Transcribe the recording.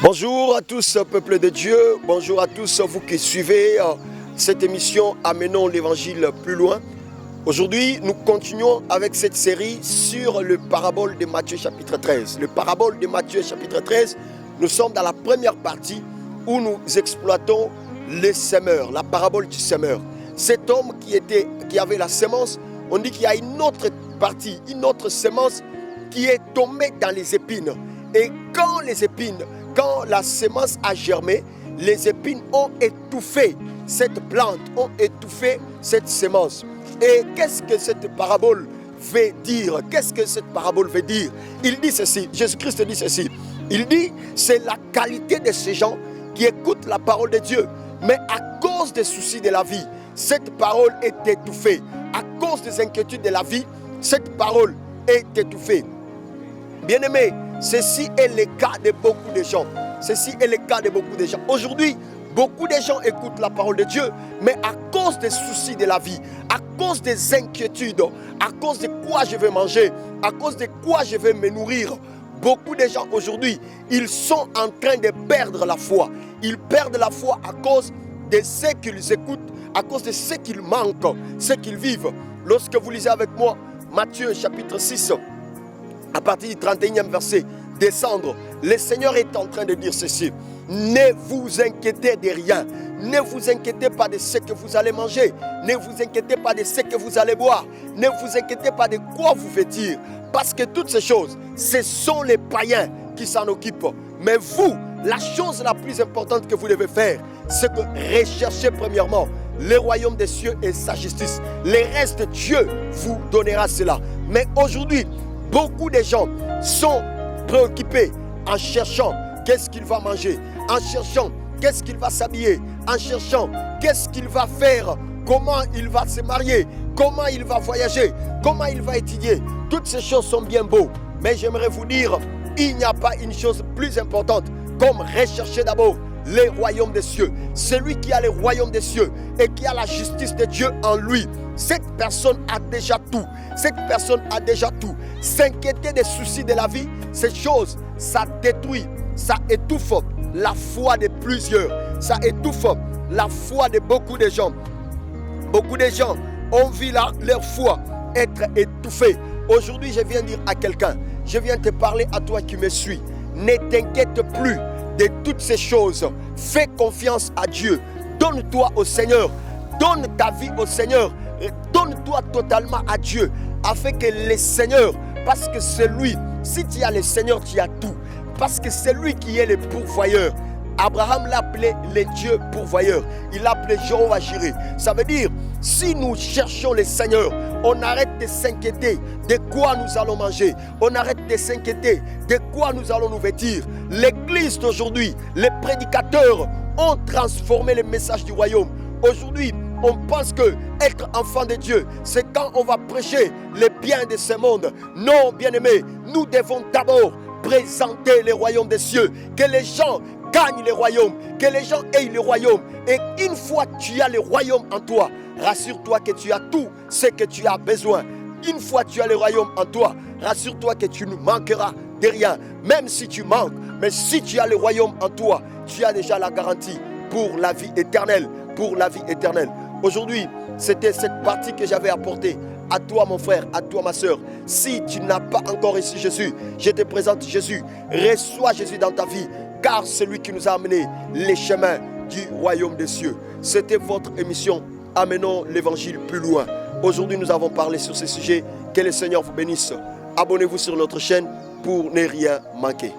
Bonjour à tous, peuple de Dieu. Bonjour à tous, vous qui suivez cette émission Amenons l'évangile plus loin. Aujourd'hui, nous continuons avec cette série sur le parabole de Matthieu chapitre 13. Le parabole de Matthieu chapitre 13, nous sommes dans la première partie où nous exploitons les semeurs, la parabole du semeur. Cet homme qui avait la semence, on dit qu'il y a une autre partie, une autre semence qui est tombée dans les épines. Et quand la semence a germé, les épines ont étouffé cette plante, ont étouffé cette semence. Et qu'est-ce que cette parabole veut dire? Qu'est-ce que cette parabole veut dire? Il dit ceci, Jésus-Christ dit ceci. Il dit, c'est la qualité de ces gens qui écoutent la parole de Dieu. Mais à cause des soucis de la vie, cette parole est étouffée. À cause des inquiétudes de la vie, cette parole est étouffée. Bien-aimés, ceci est le cas de beaucoup de gens. Ceci est le cas de beaucoup de gens. Aujourd'hui, beaucoup de gens écoutent la parole de Dieu, mais à cause des soucis de la vie, à cause des inquiétudes, à cause de quoi je vais manger, à cause de quoi je vais me nourrir, beaucoup de gens aujourd'hui, ils sont en train de perdre la foi. Ils perdent la foi à cause de ce qu'ils écoutent, à cause de ce qu'ils manquent, ce qu'ils vivent. Lorsque vous lisez avec moi Matthieu chapitre 6, à partir du 31e verset, descendre, le Seigneur est en train de dire ceci. Ne vous inquiétez de rien. Ne vous inquiétez pas de ce que vous allez manger. Ne vous inquiétez pas de ce que vous allez boire. Ne vous inquiétez pas de quoi vous vêtir. Parce que toutes ces choses, ce sont les païens qui s'en occupent. Mais vous, la chose la plus importante que vous devez faire, c'est que recherchez premièrement le royaume des cieux et sa justice. Le reste, Dieu vous donnera cela. Mais aujourd'hui, beaucoup de gens sont préoccupés en cherchant qu'est-ce qu'il va manger, en cherchant qu'est-ce qu'il va s'habiller, en cherchant qu'est-ce qu'il va faire, comment il va se marier, comment il va voyager, comment il va étudier. Toutes ces choses sont bien beaux, mais j'aimerais vous dire, il n'y a pas une chose plus importante comme rechercher d'abord les royaumes des cieux. Celui qui a le royaume des cieux et qui a la justice de Dieu en lui, cette personne a déjà tout. Cette personne a déjà tout. S'inquiéter des soucis de la vie, ces choses, ça détruit, ça étouffe la foi de plusieurs. Ça étouffe la foi de beaucoup de gens. Beaucoup de gens ont vu leur foi être étouffée. Aujourd'hui, je viens dire à quelqu'un, je viens te parler à toi qui me suis. Ne t'inquiète plus de toutes ces choses. Fais confiance à Dieu. Donne-toi au Seigneur. Donne ta vie au Seigneur. Donne-toi totalement à Dieu. Afin que le Seigneur, parce que c'est lui, si tu as le Seigneur, tu as tout. Parce que c'est lui qui est le pourvoyeur. Abraham l'appelait le Dieu pourvoyeur. Il l'appelait Jéhovah Jireh. Ça veut dire, si nous cherchons le Seigneur, on arrête de s'inquiéter de quoi nous allons manger. On arrête de s'inquiéter de quoi nous allons nous vêtir. L'église d'aujourd'hui, les prédicateurs ont transformé le message du royaume. Aujourd'hui, on pense que être enfant de Dieu, c'est quand on va prêcher les biens de ce monde. Non, bien-aimés, nous devons d'abord présenter le royaume des cieux. Que les gens gagnent le royaume, que les gens aient le royaume. Et une fois que tu as le royaume en toi, rassure-toi que tu as tout ce que tu as besoin. Une fois que tu as le royaume en toi, rassure-toi que tu ne manqueras de rien. Même si tu manques, mais si tu as le royaume en toi, tu as déjà la garantie pour la vie éternelle. Pour la vie éternelle. Aujourd'hui, c'était cette partie que j'avais apportée à toi mon frère, à toi ma soeur. Si tu n'as pas encore reçu Jésus, je te présente Jésus. Reçois Jésus dans ta vie, car c'est lui qui nous a amené les chemins du royaume des cieux. C'était votre émission Amenons l'évangile plus loin. Aujourd'hui, nous avons parlé sur ce sujet. Que le Seigneur vous bénisse. Abonnez-vous sur notre chaîne pour ne rien manquer.